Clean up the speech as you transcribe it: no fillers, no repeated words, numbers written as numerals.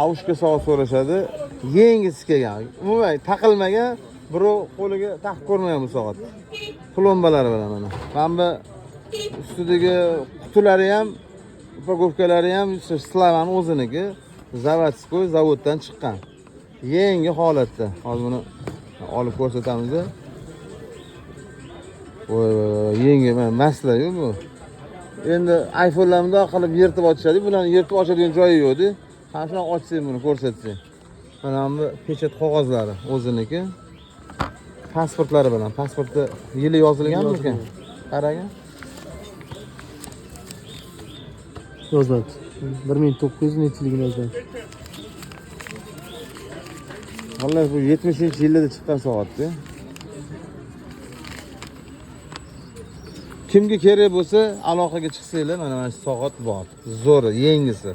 avushga soat so'rashadi. Yengisi kelgan. Umuman taqilmagan, birov qo'liga taqib ko'rmagan bu soat. Plombalari bilan mana. Mana bu ustidagi qutilari ham, upakovkalari ham Slavan o'ziniki. Zavodskoy zavoddan chiqqan. Yangi holatda. Hozir buni olib ko'rsatamiz. Yangi masla-yu bu. Endi iPhone'larni bundoq qilib yirtib ochishadi. Bularni yirtib ochadigan joyi yo'q-ku. Mana shuni ochsang buni ko'rsatsang. Mana bu pechat qog'ozlari o'ziniki. Pasportlari bilan. Pasportda yili yozilganmi-kan? Qarang. Yoziladi. 1900 nechiligini yozadi. Vallahi bu 70-yillarda chiqqan soatda. Kimga kerak bo'lsa, aloqaga chiqsanglar, mana shu soat bor. Zo'ri, yengisi.